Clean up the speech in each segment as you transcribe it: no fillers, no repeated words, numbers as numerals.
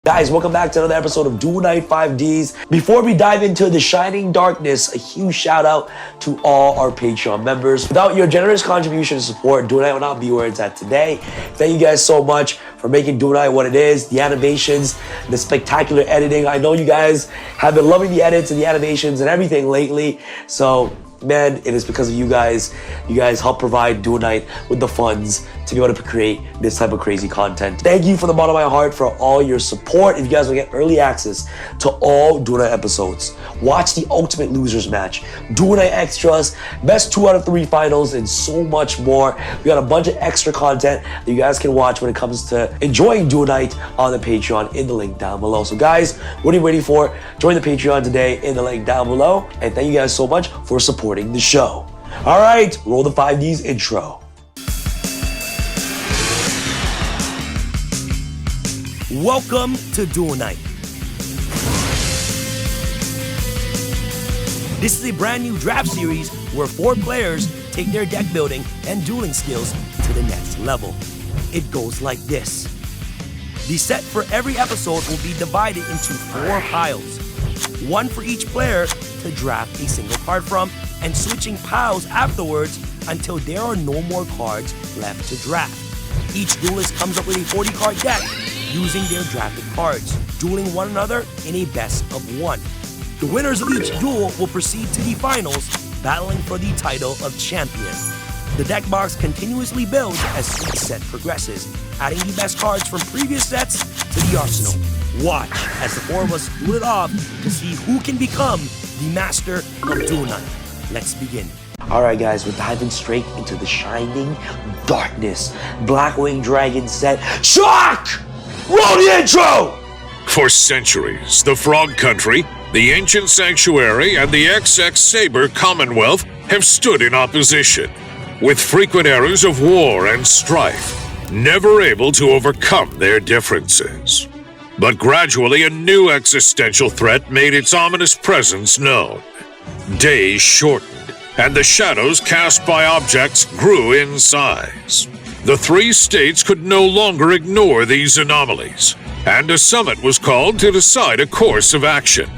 Guys, welcome back to another episode of Duel Night 5Ds. Before we dive into the shining darkness, a huge shout out to all our Patreon members. Without your generous contribution and support, Duel Night would not be where it's at today. Thank you guys so much for making Duel Night what it is, the animations, the spectacular editing. I know you guys have been loving the edits and the animations and everything lately, so man, it is because of you guys. You guys help provide Duel Night with the funds to be able to create this type of crazy content. Thank you from the bottom of my heart for all your support. If you guys want to get early access to all Duel Night episodes, watch the Ultimate Losers match, Duel Night extras, best 2 out of 3 finals, and so much more. We got a bunch of extra content that you guys can watch when it comes to enjoying Duel Night on the Patreon in the link down below. So guys, what are you waiting for? Join the Patreon today in the link down below. And thank you guys so much for supporting the show. All right, roll the 5Ds intro. Welcome to Duel Night. This is a brand new draft series where 4 players take their deck building and dueling skills to the next level. It goes like this. The set for every episode will be divided into 4 piles, 1 for each player to draft a single card from, and switching piles afterwards until there are no more cards left to draft. Each duelist comes up with a 40-card deck using their drafted cards, dueling one another in a best of 1. The winners of each duel will proceed to the finals, battling for the title of champion. The deck box continuously builds as each set progresses, adding the best cards from previous sets to the arsenal. Watch as the 4 of us duel it off to see who can become the master of Duel Night. Let's begin. All right, guys, we're diving straight into the shining darkness. Blackwing Dragon set. Shock! Roll the intro! For centuries, the Frog Country, the Ancient Sanctuary, and the XX Saber Commonwealth have stood in opposition, with frequent eras of war and strife, never able to overcome their differences. But gradually, a new existential threat made its ominous presence known. Days shortened, and the shadows cast by objects grew in size. The 3 states could no longer ignore these anomalies, and a summit was called to decide a course of action.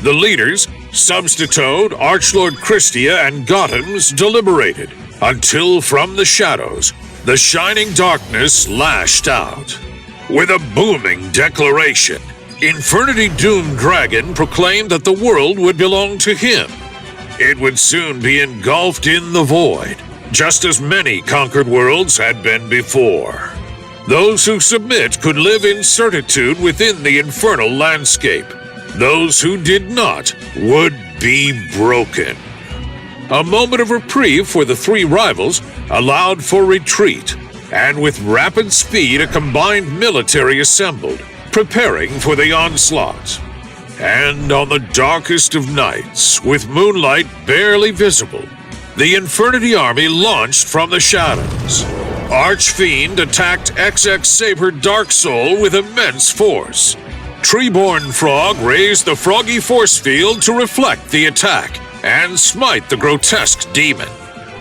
The leaders, Substitute, Archlord Christia, and Gotham's, deliberated, until from the shadows, the shining darkness lashed out. With a booming declaration, Infernity Doomed Dragon proclaimed that the world would belong to him. It would soon be engulfed in the void, just as many conquered worlds had been before. Those who submit could live in certitude within the infernal landscape. Those who did not would be broken. A moment of reprieve for the 3 rivals allowed for retreat, and with rapid speed a combined military assembled, preparing for the onslaught. And on the darkest of nights, with moonlight barely visible, the Infernity army launched from the shadows. Archfiend attacked XX Saber Dark Soul with immense force. Treeborn Frog raised the Froggy force field to reflect the attack and smite the grotesque demon.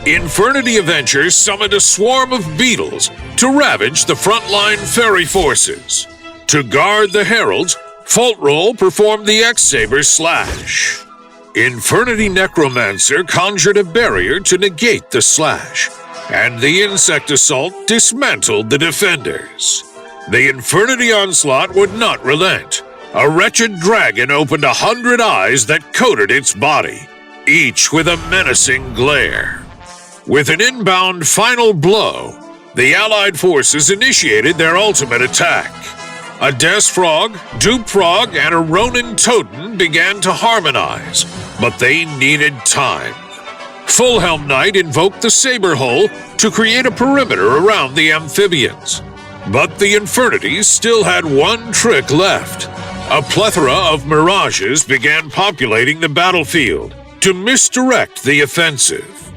Infernity Avengers summoned a swarm of beetles to ravage the frontline fairy forces. To guard the heralds, Faultroll performed the X-Saber slash. Infernity Necromancer conjured a barrier to negate the slash, and the Insect Assault dismantled the defenders. The Infernity Onslaught would not relent. A wretched dragon opened 100 eyes that coated its body, each with a menacing glare. With an inbound final blow, the Allied forces initiated their ultimate attack. A Death Frog, Dupe Frog, and a Ronin Totem began to harmonize, but they needed time. Fullhelm Knight invoked the Saber Hole to create a perimeter around the amphibians. But the Infernities still had one trick left. A plethora of mirages began populating the battlefield to misdirect the offensive.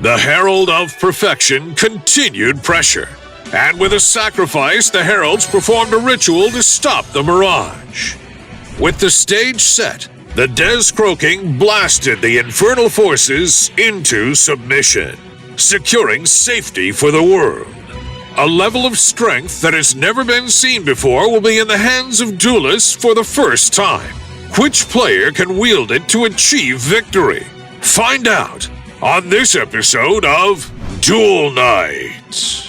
The Herald of Perfection continued pressure, and with a sacrifice, the Heralds performed a ritual to stop the mirage. With the stage set, the Des Croaking blasted the infernal forces into submission, securing safety for the world. A level of strength that has never been seen before will be in the hands of duelists for the first time. Which player can wield it to achieve victory? Find out on this episode of Duel Night.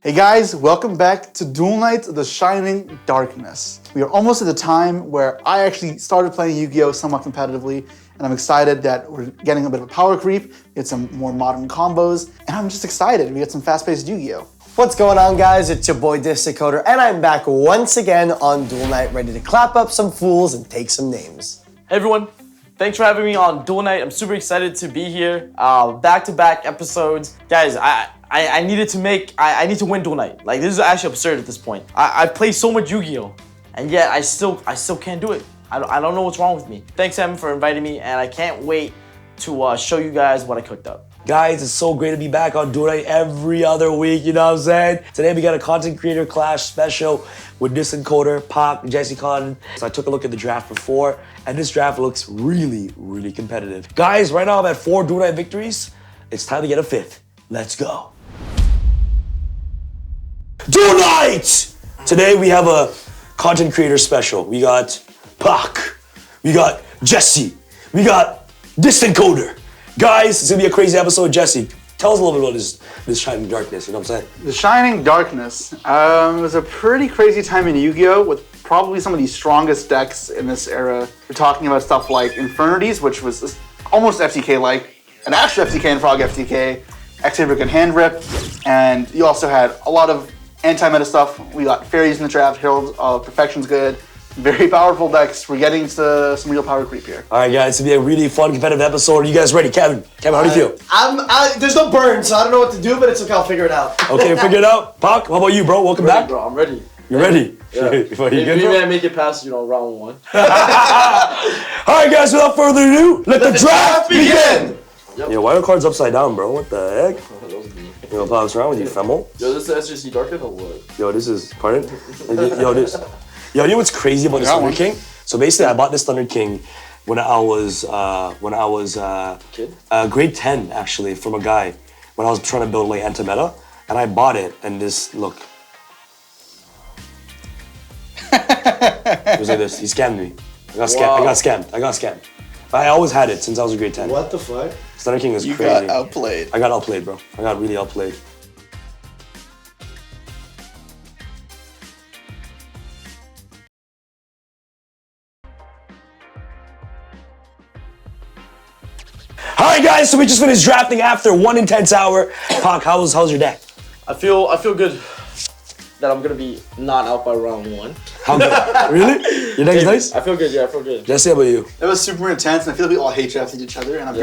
Hey guys, welcome back to Duel Night, The Shining Darkness. We are almost at the time where I actually started playing Yu-Gi-Oh! Somewhat competitively, and I'm excited that we're getting a bit of a power creep, we get some more modern combos, and I'm just excited we get some fast-paced Yu-Gi-Oh! What's going on, guys? It's your boy Disdecoder, and I'm back once again on Duel Night, ready to clap up some fools and take some names. Hey everyone, thanks for having me on Duel Night. I'm super excited to be here. Back-to-back episodes. Guys, I need to win Duel Night. Like, this is actually absurd at this point. I play so much Yu-Gi-Oh! And yet I still can't do it. I don't know what's wrong with me. Thanks, Em, for inviting me, and I can't wait to show you guys what I cooked up. Guys, it's so great to be back on Duel Night every other week, you know what I'm saying? Today we got a content creator clash special with Disdecoder, Pac, Jesse Cotton. So I took a look at the draft before, and this draft looks really, really competitive. Guys, right now I'm at 4 Duel Night victories. It's time to get a 5th. Let's go. Duel Night! Today we have a content creator special. We got Pac, we got Jesse, we got Disdecoder. Guys, it's gonna be a crazy episode. Jesse, tell us a little bit about this Shining Darkness, you know what I'm saying? The Shining Darkness was a pretty crazy time in Yu-Gi-Oh! With probably some of the strongest decks in this era. We're talking about stuff like Infernities, which was almost FTK-like, an actual FTK and Frog FTK, X-Saber and Hand Rip, and you also had a lot of anti-meta stuff. We got Fairies in the draft, Herald of Perfection's good. Very powerful decks. We're getting to some real power creep here. All right, guys, it's gonna be a really fun, competitive episode. Are you guys ready? Kevin, how do you feel? There's no burn, so I don't know what to do, but it's okay, I'll figure it out. Okay, figure it out. Pac, how about you, bro? Welcome back. Bro, I'm ready. You ready? Yeah. You good, Maybe bro? I make it past, round 1. All right, guys, without further ado, let the draft begin! Yep. Yo, why are cards upside down, bro? What the heck? You know, what's wrong with you, femo? Yo, this is SJC Darken or what? Yo, this is, pardon? Yo, you know what's crazy about this Thunder King? So basically, I bought this Thunder King when I was Kid? grade 10, actually, from a guy when I was trying to build like anti-meta, and I bought it, and this, look. It was like this, he scammed me. I got scammed. But I always had it since I was in grade 10. What the fuck? Thunder King is You crazy. got outplayed. I got outplayed, bro. I got really outplayed. Alright guys, so we just finished drafting after one intense hour. Pac, how's your deck? I feel good that I'm gonna be not out by round 1. How good? Really? Your deck is nice? I feel good, yeah, I feel good. Jesse, how about you? It was super intense, and I feel like we all hate drafting each other, and I'm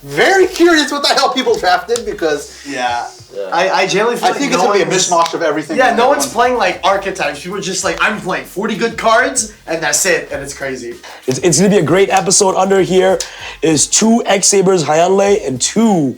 very curious what the hell people drafted, because, I generally feel I think it's gonna be a mishmash of everything. Yeah, no one's playing like archetypes. People are just like, I'm playing 40 good cards, and that's it, and it's crazy. It's gonna be a great episode. Under here is 2 X-Sabers Hyanle and 2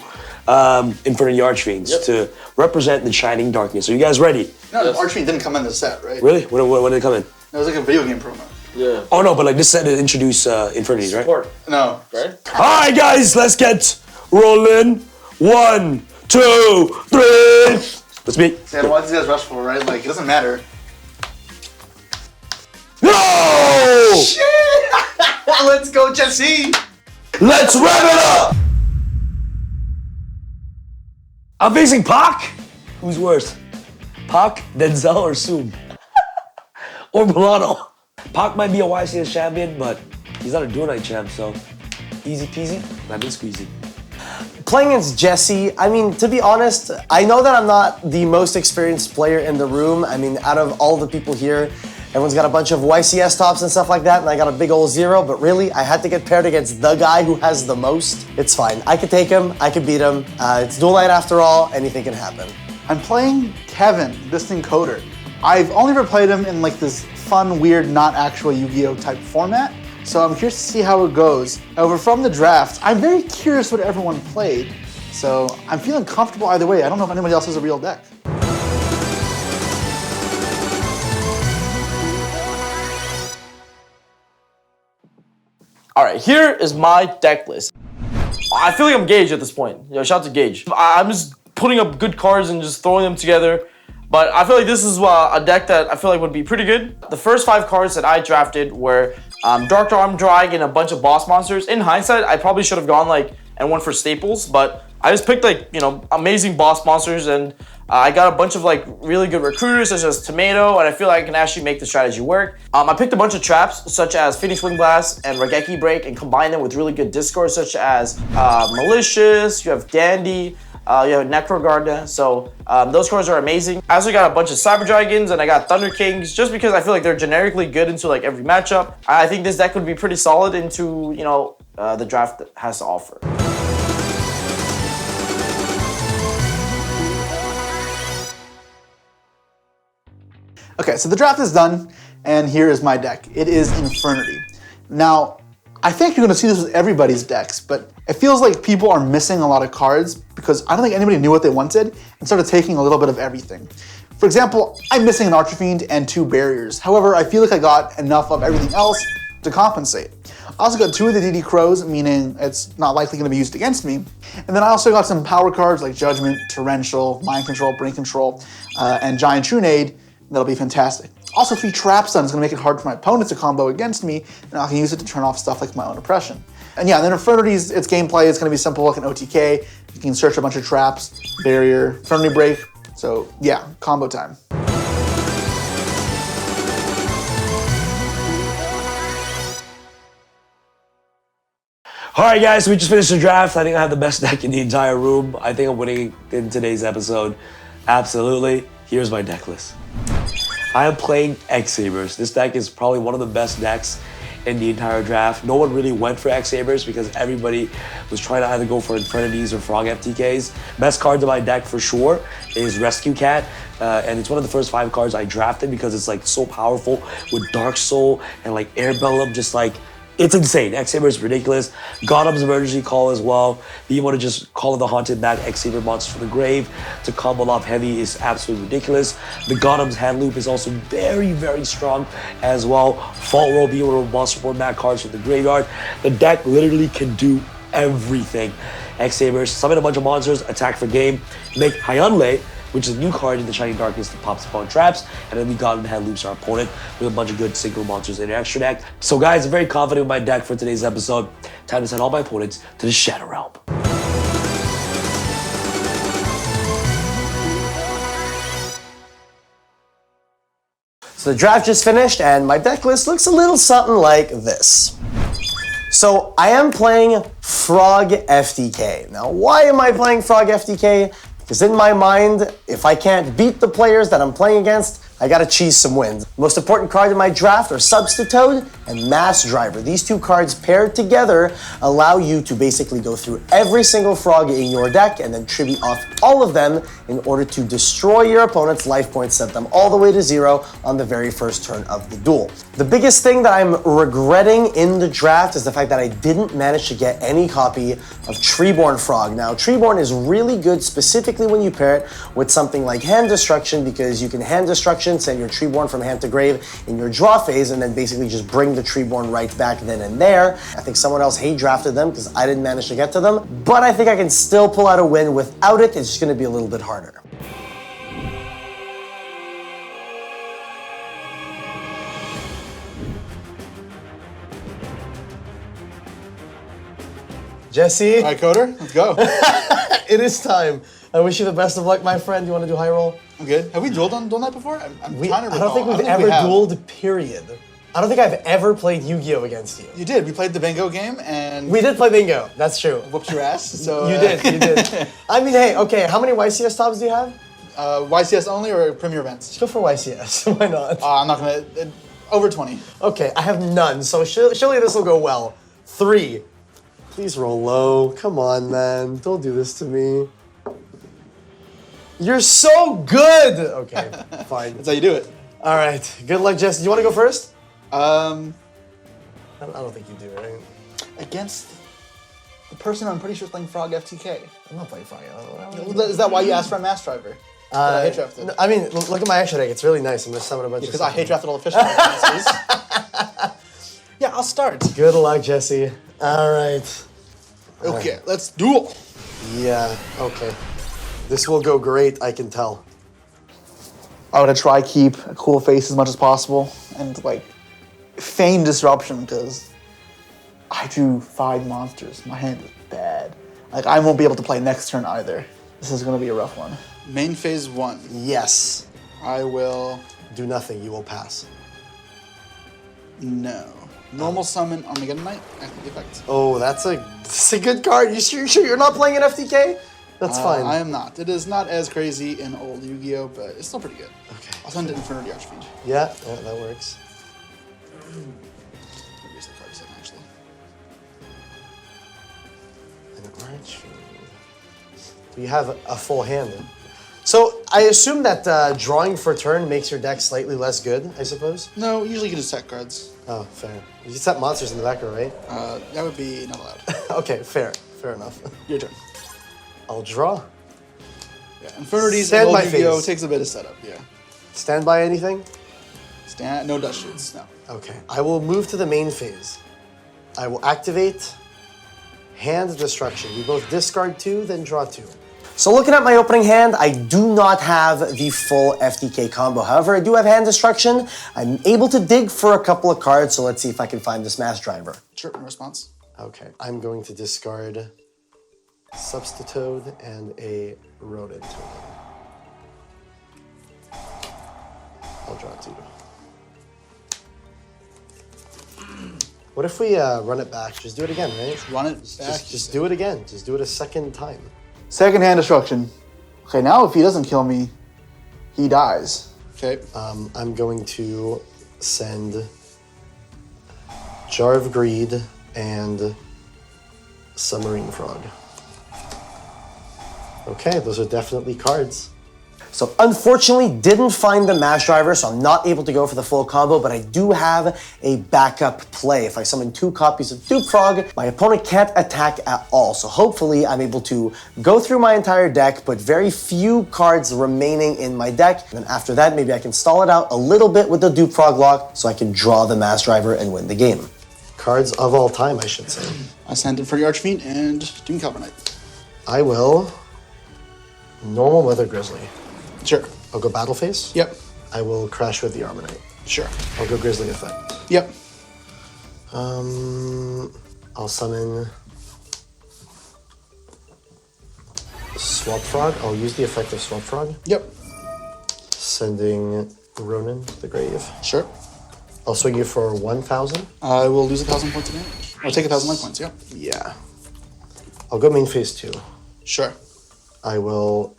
Infernity Archfiends to represent the Shining Darkness. Are you guys ready? No, the Archfiend didn't come in the set, right? Really? When did it come in? It was like a video game promo. Yeah. Oh no, but like this set to introduce Infernities, right? Support, No. right? Alright guys, let's get rolling. 1, 2, 3. Let's be. Yeah, why these guys rush for, right? Like, it doesn't matter. No! Let's go, Jesse! Let's rev it up! I'm facing Pac. Who's worse? Pac, Denzel, or Soom? Or Milano? Pac might be a YCS champion, but he's not a Duel Night champ, so easy peasy, lemon squeezy. Playing against Jesse, I mean, to be honest, I know that I'm not the most experienced player in the room. I mean, out of all the people here, everyone's got a bunch of YCS tops and stuff like that, and I got a big old 0, but really, I had to get paired against the guy who has the most. It's fine. I could take him, I could beat him. It's Duel Night after all, anything can happen. I'm playing Kevin, this encoder. I've only ever played him in like this fun, weird, not actual Yu-Gi-Oh type format. So I'm curious to see how it goes. However, from the draft, I'm very curious what everyone played. So I'm feeling comfortable either way. I don't know if anybody else has a real deck. All right, here is my deck list. I feel like I'm Gage at this point. Shout out to Gage. I'm just putting up good cards and just throwing them together. But I feel like this is a deck that I feel like would be pretty good. The first 5 cards that I drafted were Dark Arm Drag and a bunch of boss monsters. In hindsight, I probably should have gone and went for staples, but I just picked amazing boss monsters, and I got a bunch of really good recruiters such as Tomato, and I feel like I can actually make the strategy work. I picked a bunch of traps such as Phoenix Wing Blast and Regeki Break and combined them with really good discards such as Malicious, you have Dandy, you have Necrogarda, so those cards are amazing. I also got a bunch of Cyber Dragons and I got Thunder Kings just because I feel like they're generically good into every matchup. I think this deck would be pretty solid into, the draft that has to offer. Okay, so the draft is done, and here is my deck. It is Infernity. Now, I think you're gonna see this with everybody's decks, but it feels like people are missing a lot of cards because I don't think anybody knew what they wanted and started taking a little bit of everything. For example, I'm missing an Archer Fiend and 2 barriers. However, I feel like I got enough of everything else to compensate. I also got 2 of the DD Crows, meaning it's not likely gonna be used against me. And then I also got some power cards like Judgment, Torrential, Mind Control, Brain Control, and Giant Trunade. That'll be fantastic. Also, 3 Trap Stun is gonna make it hard for my opponents to combo against me, and I can use it to turn off stuff like my own oppression. And yeah, then Infernity's its gameplay is gonna be simple like an OTK. You can search a bunch of traps, barrier, Infernity Break. So yeah, combo time. All right, guys, so we just finished the draft. I think I have the best deck in the entire room. I think I'm winning in today's episode. Absolutely. Here's my deck list. I am playing X-Sabers. This deck is probably one of the best decks in the entire draft. No one really went for X-Sabers because everybody was trying to either go for Infernities or Frog FTKs. Best card in my deck for sure is Rescue Cat. And it's one of the first 5 cards I drafted because it's so powerful with Dark Soul and Air Bellum, it's insane. X-Saber is ridiculous. Gothem's Emergency Call as well. Being able to just call the Haunted back X-Saber monster from the grave to combo off heavy is absolutely ridiculous. The Gothem's Hand Loop is also very, very strong as well. Fault Roll, being able to monster board back cards from the graveyard. The deck literally can do everything. X-Sabers, summon a bunch of monsters, attack for game, make Hyunlei, which is a new card in the Shining Darkness that pops up on traps, and then we got and Head Loops our opponent with a bunch of good single monsters in your extra deck. So guys, I'm very confident with my deck for today's episode. Time to send all my opponents to the Shadow Realm. So the draft just finished and my deck list looks a little something like this. So I am playing Frog FTK. Now, why am I playing Frog FTK? Because in my mind, if I can't beat the players that I'm playing against, I gotta cheese some wins. Most important card in my draft are Substitute and Mass Driver. These 2 cards paired together allow you to basically go through every single frog in your deck and then tribute off all of them in order to destroy your opponent's life points, set them all the way to 0 on the very first turn of the duel. The biggest thing that I'm regretting in the draft is the fact that I didn't manage to get any copy of Treeborn Frog. Now, Treeborn is really good specifically when you pair it with something like Hand Destruction, because you can Hand Destruction, send your Treeborn from hand to grave in your draw phase, and then basically just bring the Treeborn right back then and there. I think someone else hate drafted them because I didn't manage to get to them, but I think I can still pull out a win without it. It's just gonna be a little bit harder. Jesse? All right, Coder, let's go. It is time. I wish you the best of luck, my friend. You want to do high roll? I'm good. Have we dueled on Duel Night before? I'm trying to recall. I don't think we've ever dueled, period. I don't think I've ever played Yu-Gi-Oh! Against you. You did. We played the bingo game and... We did play bingo. That's true. Whooped your ass. So You did. I mean, hey, okay, how many YCS tops do you have? YCS only or Premier events? Let's go for YCS. Why not? I'm not gonna... over 20. Okay, I have none, so surely this will go well. 3. Please roll low. Come on, man. Don't do this to me. You're so good! Okay, fine. That's how you do it. All right, good luck, Jesse. Do you want to go first? I I don't think you do, right? against the person I'm pretty sure is playing Frog FTK. I'm not playing Frog. Is that why you asked for a Mass Driver? That I hate drafted? I mean, look at my extra deck. It's really nice. I'm going to summon a bunch of Because I stuff. hate drafted all the fish monsters. Yeah, I'll start. Good luck, Jesse. All right. Okay, let's duel. Yeah, okay. This will go great, I can tell. I would try keep a cool face as much as possible and like feign disruption because I drew 5 monsters. My hand is bad. Like I won't be able to play next turn either. This is gonna be a rough one. Main phase 1. Yes. I will Do nothing, you will pass. no. Normal summon Armageddon Knight. Active effect. Oh, that's a good card. You sure you're not playing an FTK? That's fine. I am not. It is not as crazy in old Yu-Gi-Oh, but it's still pretty good. Okay. I'll send it Infernity Archfiend. Yeah, that works. Maybe it's the card second actually. An Archfiend. You have a full hand. So I assume that drawing for turn makes your deck slightly less good, I suppose? No, usually you can just set cards. Oh, fair. You set monsters in the back row, right? That would be not allowed. Okay, fair enough. Your turn. I'll draw. Yeah, Infernities Stand and by old Yu-Gi-Oh phase. takes a bit of setup. Yeah. Stand by anything? No dust shoots. No. Okay, I will move to the main phase. I will activate Hand Destruction. We both discard 2, then draw 2. So looking at my opening hand, I do not have the full FTK combo. However, I do have Hand Destruction. I'm able to dig for a couple of cards, so let's see if I can find this Mass Driver. Sure. In response. Okay, I'm going to discard Substitute and a Rodent Totem. I'll draw 2. What if we run it back? Just do it again, right? Run it back. Just do it again. Just do it a second time. Second hand destruction. Okay, now if he doesn't kill me, he dies. Okay. I'm going to send Jar of Greed and Submarine Frog. Okay, those are definitely cards. So unfortunately, didn't find the Mass Driver, so I'm not able to go for the full combo, but I do have a backup play. If I summon 2 copies of Dupe Frog, my opponent can't attack at all. So hopefully I'm able to go through my entire deck, put very few cards remaining in my deck, and then after that, maybe I can stall it out a little bit with the Dupe Frog lock so I can draw the Mass Driver and win the game. Cards of all time, I should say. I sent it for the Archfiend and Doom Carbonite. I will normal Weather Grizzly. Sure. I'll go Battle Phase. Yep. I will Crash with the Armonite. Sure. I'll go Grizzly Effect. Yep. I'll summon Swap Frog. I'll use the effect of Swap Frog. Yep. Sending Ronin to the grave. Sure. I'll swing you for 1,000. I will lose 1,000 points of damage. I'll take 1,000 life points, yep. Yeah. I'll go main phase 2. Sure. I will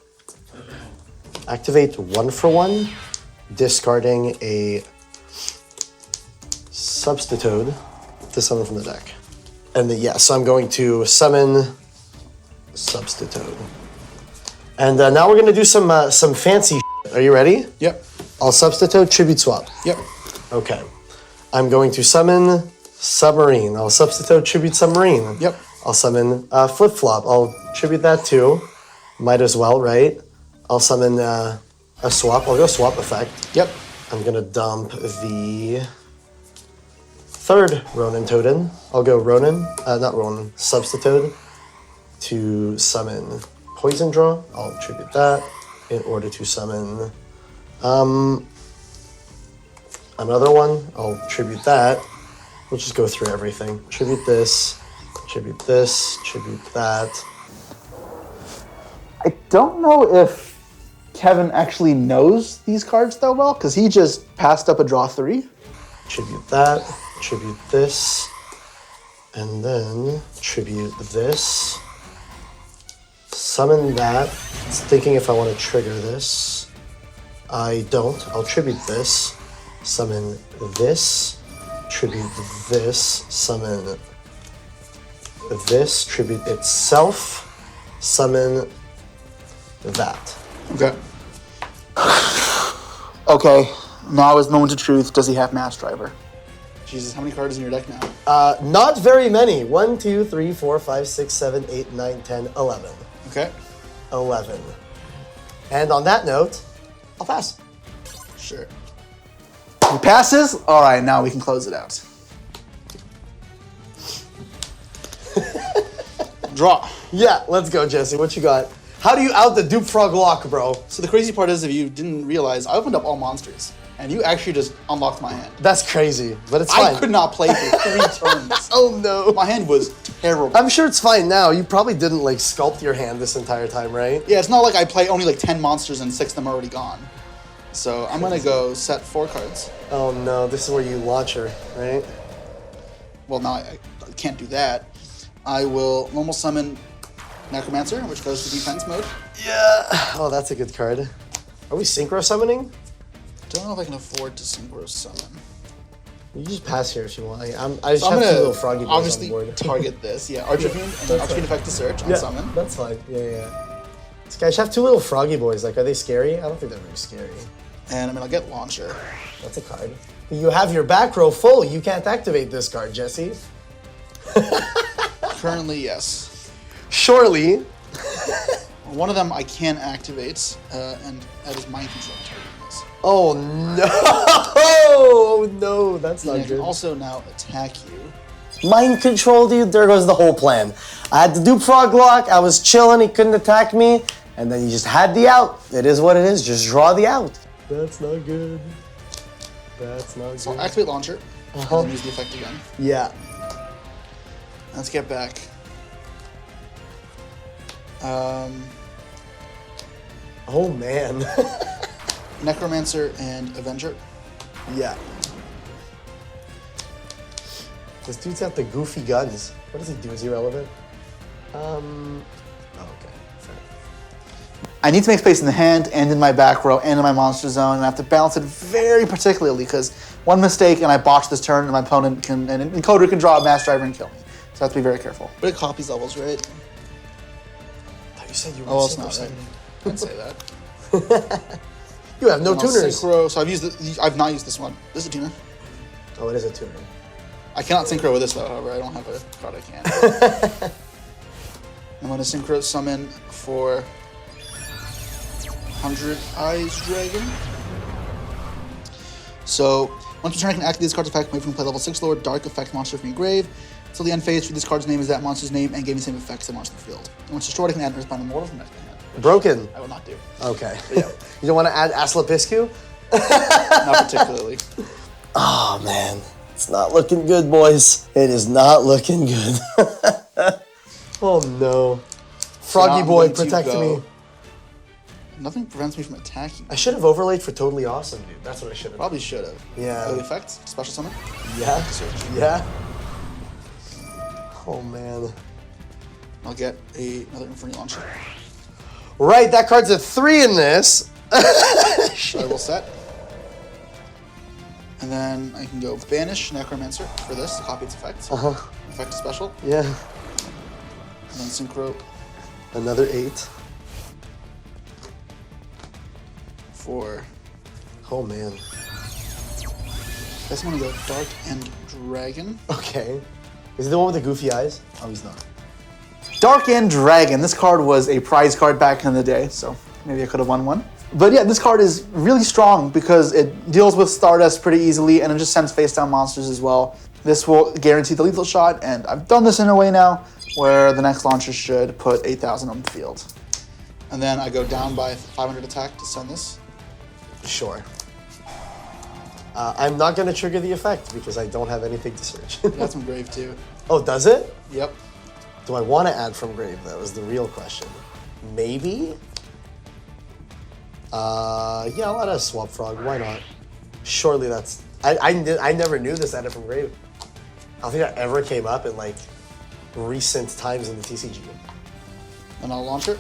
activate 1-for-1, discarding a Substitute to summon from the deck. And then, so I'm going to summon Substitute. And now we're gonna do some fancy shit. Are you ready? Yep. I'll Substitute, Tribute Swap. Yep. Okay. I'm going to summon Submarine. I'll Substitute, Tribute Submarine. Yep. I'll summon Flip Flop. I'll tribute that too. Might as well, right? I'll summon a swap. I'll go Swap Effect. Yep. I'm gonna dump the 3rd Ronin Totem. I'll go Ronin, not Ronin, Substitute to summon Poison Draw. I'll tribute that in order to summon another one. I'll tribute that. We'll just go through everything. Tribute this, tribute that. I don't know if Kevin actually knows these cards that well, because he just passed up a draw 3. Tribute that, tribute this, and then tribute this. Summon that. It's thinking if I want to trigger this. I don't. I'll tribute this. Summon this. Tribute this. Summon this. Tribute itself. Summon that. Okay. Okay. Now is the moment of truth. Does he have Mass Driver? Jesus, how many cards in your deck now? Not very many. 1, 2, 3, 4, 5, 6, 7, 8, 9, 10, 11. Okay. 11. And on that note, I'll pass. Sure. He passes? Alright, now we can close it out. Draw. Yeah, let's go, Jesse. What you got? How do you out the Dupe Frog lock, bro? So the crazy part is, if you didn't realize, I opened up all monsters. And you actually just unlocked my hand. That's crazy, but it's fine. I could not play for 3 turns. Oh no. My hand was terrible. I'm sure it's fine now. You probably didn't like sculpt your hand this entire time, right? Yeah, it's not like I play only like 10 monsters and 6 of them are already gone. So I'm gonna go set 4 cards. Oh no, this is where you launch her, right? Well, now I can't do that. I will normal summon Necromancer, which goes to defense mode. Yeah. Oh, that's a good card. Are we synchro summoning? Don't know if I can afford to synchro summon. You just pass here if you want. I just So I'm have 2 little gonna froggy boys obviously on board. target this. Yeah, Archer Fiend, and then Archer Fiend effect to search on summon. That's fine. Yeah. This guy should have 2 little froggy boys. Like, are they scary? I don't think they're very scary. And I mean, I'll get Launcher. That's a card. You have your back row full. You can't activate this card, Jesse. Currently, yes. Surely. One of them I can activate, and that is Mind Control. Targeting this. Oh no! Oh no, that's And not I can good. also now attack you. Mind control, dude. There goes the whole plan. I had the Dupe Frog lock. I was chilling. He couldn't attack me, and then you just had the out. It is what it is. Just draw the out. That's not good. That's not So good. I'll activate Launcher, and then use the effect again. Yeah. Let's get back. Oh man. Necromancer and Avenger. Yeah. This dude's got the goofy guns. What does he do? Is he relevant? Oh, okay. Fair. I need to make space in the hand and in my back row and in my monster zone, and I have to balance it very particularly because one mistake and I botch this turn and my opponent can, and an encoder can draw a Mass Driver and kill me. So I have to be very careful. But it copies levels, right? I thought you said you were Oh, it's synchro not right. summoning. I didn't say that. You have no And I'll tuners. synchro, so I've not used this one. This is a tuner. Oh, it is a tuner. I cannot synchro with this though, however, I don't have a card I can. I'm gonna synchro summon for 100 Eyes Dragon. So, once per turn I can activate this card's effect, move from play level 6 lower, dark effect monster from your grave. Until the end phase, for this card's name is that monster's name and gain the same effects that monster in the field. And once destroyed, I can add Earthbound Immortal from next hand. Broken. I will not do. Okay. Yeah. You don't want to add Aslapiscu? Not particularly. Oh man, it's not looking good, boys. It is not looking good. Oh no. Froggy I'm boy, going to protect go- me. Nothing prevents me from attacking. I should have overlaid for totally awesome, dude. That's what I should have. Probably should have. Yeah. The effect, special summon. Yeah. Search. Yeah. Oh man. I'll get another Infernity Launcher. Right, that card's a 3 in this. So I will set. And then I can go Banish Necromancer for this, to copy its effect. Effect is special. Yeah. And then Synchro Another 8. for... Oh man. I guess I'm gonna go Dark End Dragon. Okay. Is he the one with the goofy eyes? Oh, he's not. Dark End Dragon. This card was a prize card back in the day, so maybe I could have won one. But yeah, this card is really strong because it deals with Stardust pretty easily and it just sends face down monsters as well. This will guarantee the lethal shot, and I've done this in a way now where the next launcher should put 8,000 on the field. And then I go down by 500 attack to send this. Sure. I'm not gonna trigger the effect because I don't have anything to search. That's from Grave too. Oh, does it? Yep. Do I want to add from grave? That was the real question. Maybe? Yeah, I'll add a swamp frog. Why not? Surely that's... I never knew this added from grave. I don't think that ever came up in like recent times in the TCG. And I'll launch it.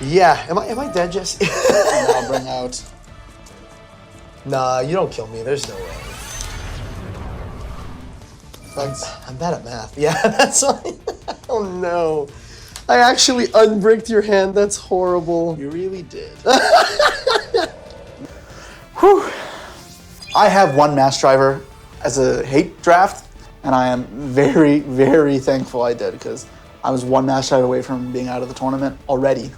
Yeah, am I dead, Jesse? And I'll bring out... Nah, you don't kill me. There's no way. Effects. I'm bad at math. Yeah, that's fine. Oh no. I actually unbricked your hand. That's horrible. You really did. Whew. I have one Mass Driver as a hate draft, and I am very, very thankful I did because I was one Mass Driver away from being out of the tournament already.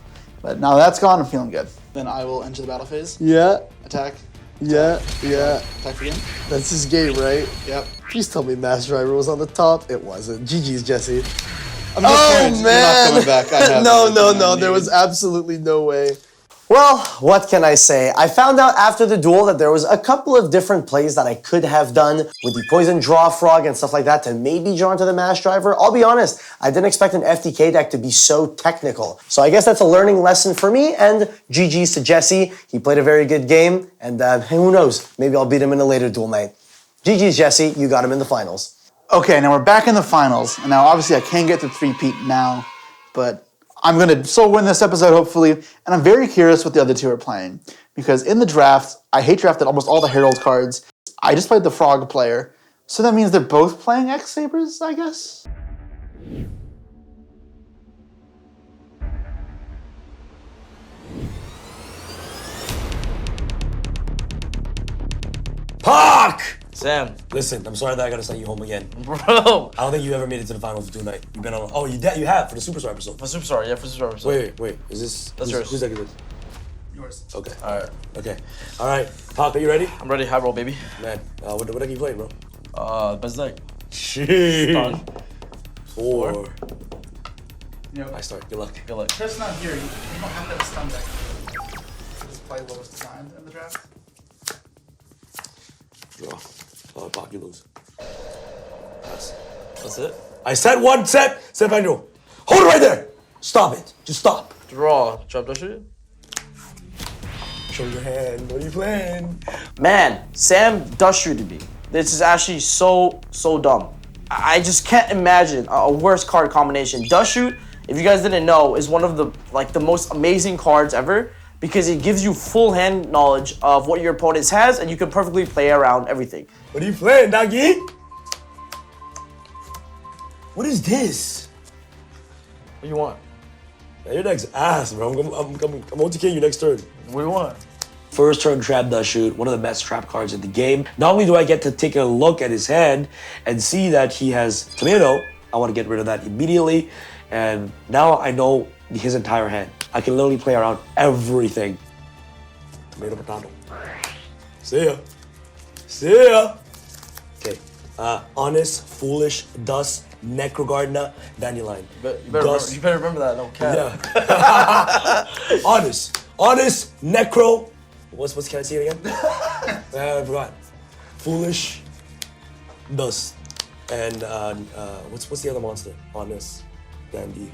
But now that's gone, I'm feeling good. Then I will enter the battle phase. Yeah. Attack. Yeah. Attack again. That's his game, right? Yep. Please tell me Mass Driver was on the top. It wasn't. GG's, Jesse. I'm Oh, You're man. not coming back. I have No. everything I There need. was absolutely no way. Well, what can I say? I found out after the duel that there was a couple of different plays that I could have done with the Poison Draw Frog and stuff like that to maybe draw into the Mass Driver. I'll be honest, I didn't expect an FTK deck to be so technical. So I guess that's a learning lesson for me, and GG's to Jesse. He played a very good game, and who knows, maybe I'll beat him in a later duel night. GG's, Jesse, you got him in the finals. Okay, now we're back in the finals. And now obviously I can't get to three-peat now, but I'm gonna still win this episode, hopefully. And I'm very curious what the other two are playing. Because in the draft, I hate drafted almost all the Herald cards. I just played the Frog player. So that means they're both playing X-Sabers, I guess? Puck! Sam, Listen, I'm sorry that I gotta send you home again. bro. I don't think you ever made it to the finals of tonight. You've been on. Oh, you have for the Superstar episode. For Superstar, yeah, for Superstar. Wait. Is this? That's yours. Whose deck is this? Yours. Okay. Alright, Okay. All right. Puck, are you ready? I'm ready. High roll, baby. Man, what deck are you playing, bro? Best deck. Shit. Done. 4. Yep. I start. Good luck. Good luck. Chris not here. You don't have to have a stun deck. Just play what was designed in the draft. Draw. Puck, you lose. Pass. That's it. I said one set. Set manual. Hold it right there. Stop it. Just stop. Draw. Trap dash it. Show your hand. What are you playing? Man, Sam dust shooted me. This is actually so dumb. I just can't imagine a worse card combination. Dust shoot, if you guys didn't know, is one of the most amazing cards ever because it gives you full hand knowledge of what your opponent has and you can perfectly play around everything. What are you playing, doggy? What is this? What do you want? Man, your deck's ass, bro. I'm OTKing you next turn. What do you want? First turn trap does shoot, one of the best trap cards in the game. Not only do I get to take a look at his hand and see that he has tomato, I want to get rid of that immediately. And now I know his entire hand. I can literally play around everything. Tomato, potato. See ya. Okay. Honest, foolish, dust, necrogardna, dandelion. You better remember that, no cap. Yeah. Honest, necro. What's can I see it again? I forgot. Foolish, dust, and what's the other monster? Honest, dandy,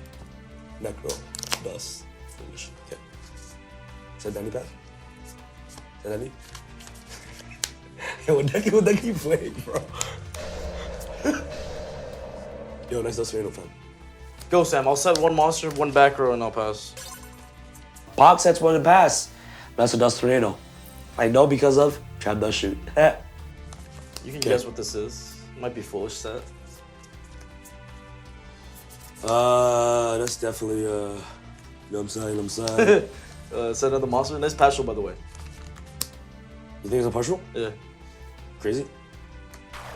necro, dust, foolish. Okay. Is that dandy path? Is that dandy? Yo, what deck are you playing, bro? Yo, nice dust Reno fan. Go, Sam. I'll set one monster, one back row, and I'll pass. Box sets one to pass. That's a dust tornado. I know because of trap does shoot. You can guess what this is. Might be foolish set. That's definitely you know what I'm saying. Set another monster. Nice patch roll, by the way. You think it's a partial? Yeah. Crazy?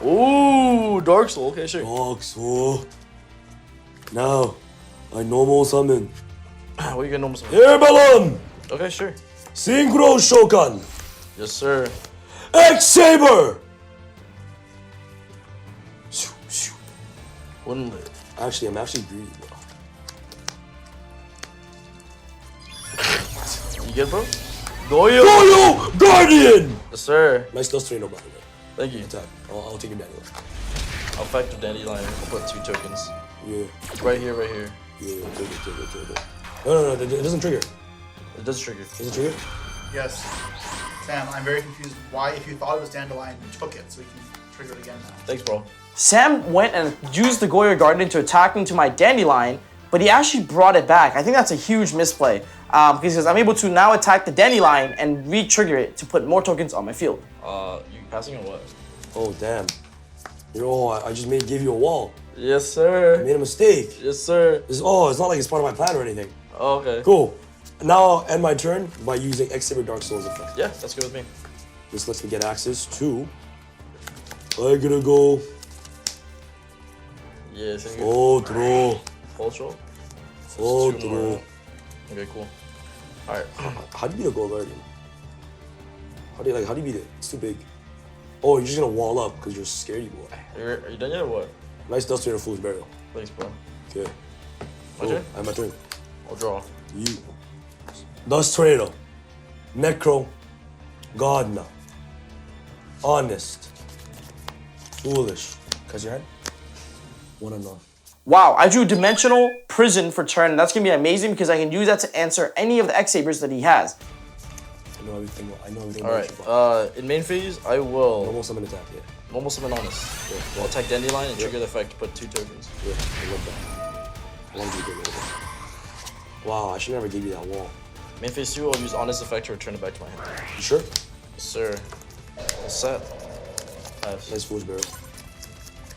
Ooh, Dark Soul. Okay, sure. Soul. Now, I normal summon. What are you gonna normal summon? Air Balloon! Okay, sure. Synchro Shogun! Yes, sir. X-Saber! Wouldn't live. Actually, I'm actually greedy, bro. You good, bro? Goyo! Goyo Guardian! Yes, sir. Nice dust tornado, by the way. Thank you. Attack. I'll take your dandelion. I'll factor Dandelion. I'll put 2 tokens. Yeah. Right here. Yeah, take it. No, it doesn't trigger. It does trigger. Does it trigger? Yes. Sam, I'm very confused why, if you thought it was Dandelion, you took it, so we can trigger it again now. Thanks, bro. Sam went and used the Goyo Guardian to attack into my Dandelion, but he actually brought it back. I think that's a huge misplay because I'm able to now attack the Dandelion and re-trigger it to put more tokens on my field. You passing or what? Oh, damn. Yo, I just gave you a wall. Yes, I sir. made a mistake. Yes, sir. It's not like it's part of my plan or anything. Okay. Cool. Now I'll end my turn by using X-Saber Dark Souls effect. Yeah, that's good with me. This lets me get access to. I'm gonna go. Yeah, so you Full throw. full throw. Full Two more, throw. right? Okay, cool. All right. How do you beat a Gold Guardian? How do you beat it? It's too big. Oh, you're just gonna wall up because you're a scaredy boy. Are you done yet or what? Nice Dust Trader Foolish Burial. Thanks, bro. Okay. My turn? I have my turn. I'll draw. You. Dust Trader. Necro. Gardener. Honest. Foolish. Cause your hand? One and none. Wow, I drew Dimensional Prison for turn. That's gonna be amazing because I can use that to answer any of the X-Sabers that he has. I know everything. All right. In main phase, I will Normal summon attack, yeah. normal summon Honest. I'll attack Dandelion and trigger the effect to put 2 tokens. Yeah, I love that. I want to do it. Wow, I should never give you that wall. Main phase 2, I'll use Honest effect to return it back to my hand. You sure? Yes, sir. All set. Nice Foolish Burial.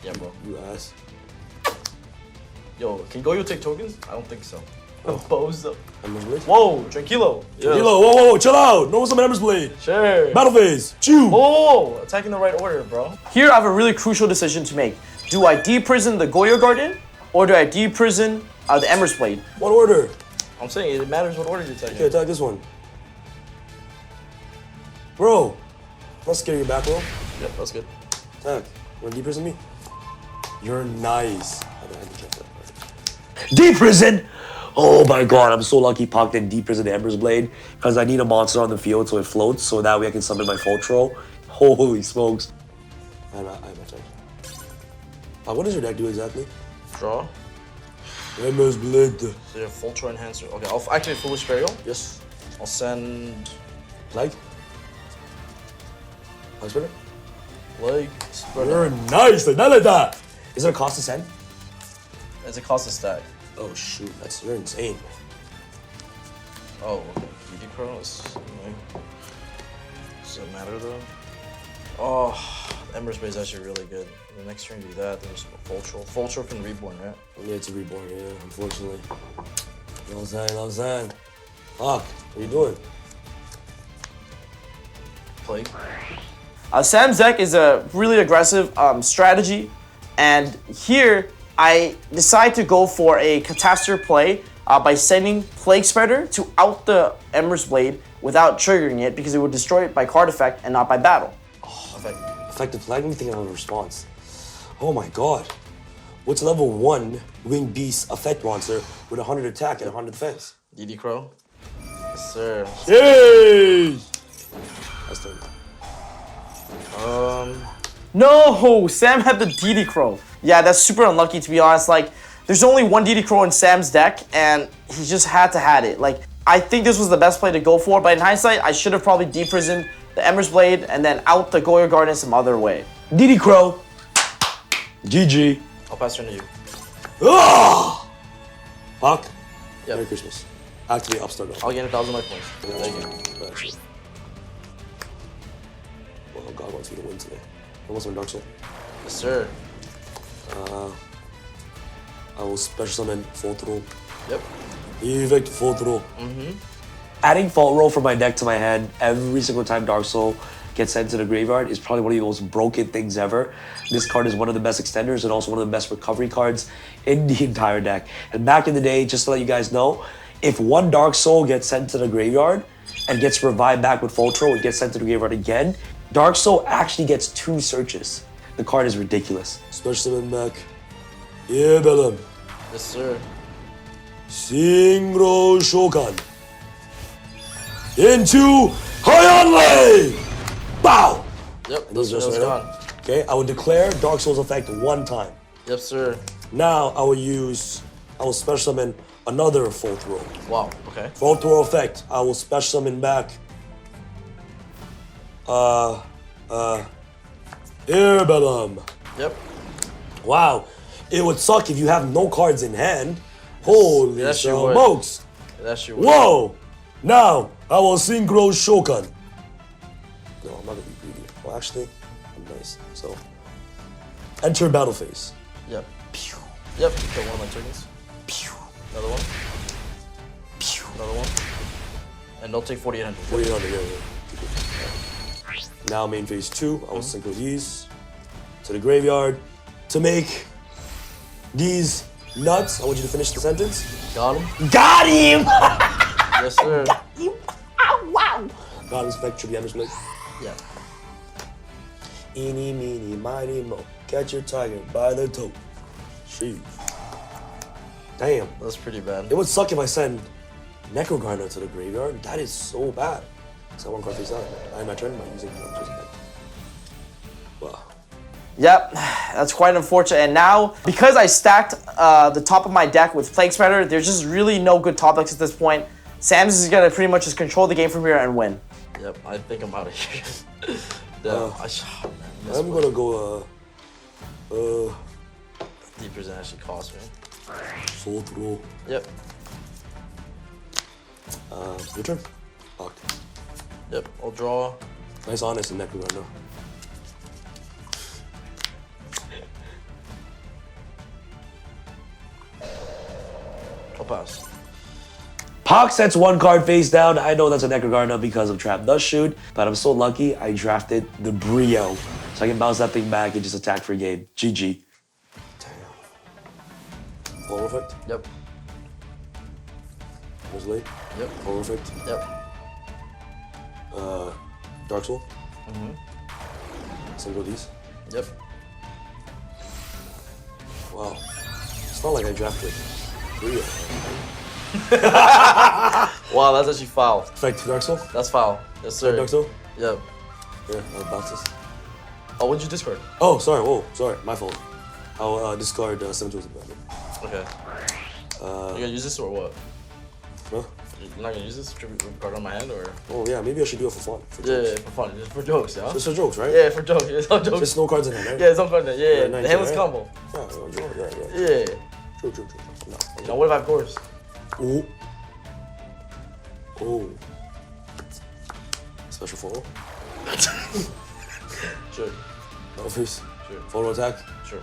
Yeah, bro. You ass. Yo, can Goyo take tokens? I don't think so. Bozo. Ember's Blade? Whoa, tranquilo. Yeah. Hilo, whoa, chill out. Normal summon Ember's Blade. Sure. Battle phase. Chew. Oh, attacking the right order, bro. Here I have a really crucial decision to make. Do I deprison the Goyo Garden or do I deprison the Ember's Blade? What order? I'm saying it matters what order you're attacking. Okay, attack this one. Bro. I'm not scared of your back row. Yep, that's good. Attack. You wanna deprison me? You're nice. I had to check that. Deprison! Oh my god, I'm so lucky Pac didn't deprison Ember's Blade because I need a monster on the field so it floats so that way I can summon my full throw. Holy smokes. I have my turn. What does your deck do exactly? Draw. Ember's Blade. So you have full throw enhancer. Okay, I'll activate Foolish Burial. Yes. I'll send Like? Like spreader? Leg Spreader. You're nice, like that. Is there a cost to send? As it costs a stack. Oh shoot, you're insane. Oh, okay. DD Crow is does it matter though? Oh, Ember's Blade is actually really good. The next turn do that, then just full troll. Full troll from Reborn, right? Yeah, it's a reborn, yeah, unfortunately. You know what I'm saying? Fuck, what are you doing? Plague. Sam's deck is a really aggressive strategy, and here I decide to go for a Catastrophe play by sending Plague Spreader to out the Ember's Blade without triggering it because it would destroy it by card effect and not by battle. Oh, effective flag, me thinking of a response. Oh my god. What's level 1 Winged Beast effect monster with 100 attack and 100 defense? DD Crow? Yes, sir. Yay! That's turn. No, Sam had the DD Crow. Yeah, that's super unlucky to be honest. Like, there's only one DD Crow in Sam's deck, and he just had to have it. Like, I think this was the best play to go for, but in hindsight, I should have probably deprisoned the Ember's Blade and then out the Goyo Garden some other way. DD Crow. GG. I'll pass turn to you. Ah! Fuck. Yep. Merry Christmas. Activate Upstart. I'll gain 1,000 life points. Thank you. Actually. Well, God wants me to win today. I want some Dark Soul. Yes, sir. I will special summon Full Throw. Yep. Effect Full Throw. Adding Fault Roll from my deck to my hand every single time Dark Soul gets sent to the graveyard is probably one of the most broken things ever. This card is one of the best extenders and also one of the best recovery cards in the entire deck. And back in the day, just to let you guys know, if one Dark Soul gets sent to the graveyard and gets revived back with Full Throw and gets sent to the graveyard again, Dark Soul actually gets 2 searches. The card is ridiculous. Special summon back. Yeah, Bellum. Yes, sir. Singro Shokan. Into Hyunlei! Bow! Yep, Those are that's just gone. Okay, I will declare Dark Souls effect 1 time. Yep, sir. Now I will special summon another Full Throw. Wow, okay. Full Throw effect, I will special summon back. Airbellum. Yep. Wow, it would suck if you have no cards in hand. Holy Yes, you would. smokes! That's your Whoa! Now I will Synchro Shokan. No, I'm not gonna be greedy. Well, actually, I'm nice. So, Enter battle phase. Yep. Yep. Kill one of my tokens. Another one. Another one. And don't take 4800. 4800, yeah. Now main phase 2, I will synchro these to the graveyard to make these nuts. I want you to finish the sentence. Got him. Got him! Yes, sir. Got his effect, tribute damage. Yeah. Eeny, meeny, miny, mo. Catch your tiger by the toe. Sheesh. Damn. That's pretty bad. It would suck if I send Necrogrinder to the graveyard. That is so bad. So one card face out. I end my turn by using wow. Yep, that's quite unfortunate. And now, because I stacked the top of my deck with Plague Spreader, there's just really no good top decks at this point. Sam's is gonna pretty much just control the game from here and win. Yep, I think I'm out of here. I'm gonna go Deeper than actually cost me. Soul Throw. Yep. Your turn. Locked. Yep, I'll draw. Nice honest in Necrogrinder. I'll pass. Pock sets one card face down. I know that's a Necrogrinder because of Trap Dust Shoot, but I'm so lucky I drafted the Brio. So I can bounce that thing back and just attack for a game. GG. Damn. Full effect? Yep. Was late? Yep. Full effect? Yep. Dark Soul? Single these? Yep. Wow. It's not like I drafted Brio. Wow, that's actually foul. Effect Dark Soul? That's foul. Yes, sir. Dark Soul? Yep. Yeah, I'll bounce this. Oh, what'd you discard? Oh, sorry. Whoa, sorry. My fault. I'll discard 7 tools. Okay. You gonna use this or what? Huh? You're not gonna use this tribute card on my hand or? Oh, yeah, maybe I should do it for fun. For Yeah, jokes. for fun. Just for jokes, yeah? Just for jokes, right? Yeah, for jokes. Yeah, it's all jokes. Just no cards in hand, right? Yeah, it's all card then. Yeah, nice, the handless right? combo. Yeah. Yeah. True. No. You know, what if I have course? Oh. Oh. Special follow. Sure. Battle face. Sure. Follow attack. Sure.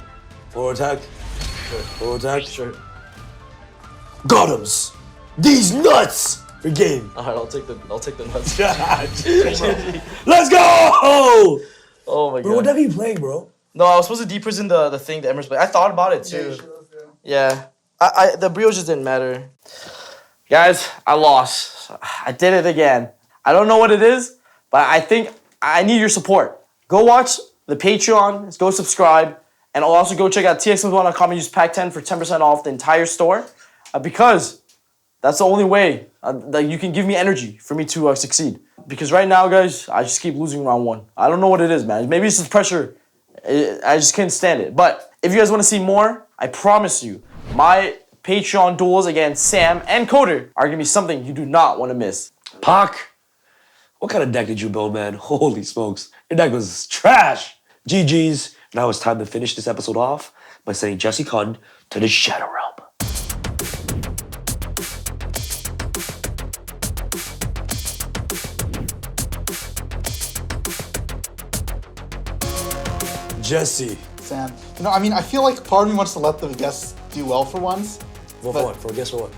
Follow attack. Sure. Follow attack. Sure. Got 'ems. These nuts for game. Alright, I'll take the nuts. Let's go! Oh my Bro, what god. deck are you playing, bro? No, I was supposed to deep prison the thing, the Emerald's play. I thought about it too. Yeah. The Brio just didn't matter. Guys, I lost. I did it again. I don't know what it is, but I think I need your support. Go watch the Patreon, go subscribe, and I'll also go check out txm1.com and use pack 10 for 10% off the entire store because that's the only way that you can give me energy for me to succeed. Because right now, guys, I just keep losing round 1. I don't know what it is, man. Maybe it's just pressure. I just can't stand it. But if you guys want to see more, I promise you, my Patreon duels against Sam and Coder are going to be something you do not want to miss. Pac, what kind of deck did you build, man? Holy smokes. Your deck was trash. GG's. Now it's time to finish this episode off by sending Jesse Cunn to the Shadow Realm. Jesse. Sam. You know, I mean, I feel like part of me wants to let the guests do well for once. For But- what? For guess what?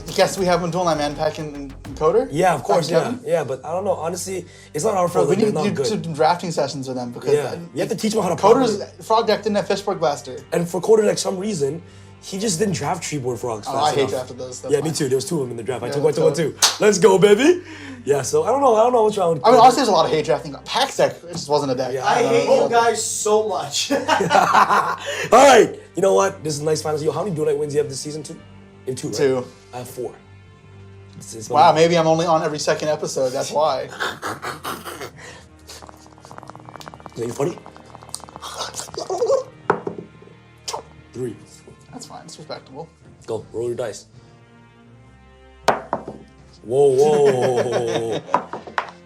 The guests we have in Duel Man Pack and Coder? Yeah, of course, Kevin? yeah. But I don't know, honestly, it's not our Bro, fault we that they're need to not do good. some drafting sessions with them because Yeah, you have to teach them how to properly. Coder's Frog deck didn't have Fishborg Blaster. And for Coder, like some reason, he just didn't draft Treeborn Frogs fast I hate enough. drafted those. That's Yeah, me fine. too. There was 2 of them in the draft. I Yeah, took one so- too. Let's go, baby. Yeah, so I don't know what's wrong with I mean, honestly, there's a lot of hate drafting. Pack deck, it just wasn't a deck. Yeah, I don't hate know. you guys so much. All right, you know what? This is a nice finals. Yo, how many Duel Night wins do you have this season? 2? You have 2, right? 2. I have 4. It's Wow, maybe I'm only on every second episode. That's why. Is that funny? 3. That's fine. It's respectable. Go, roll your dice. Whoa.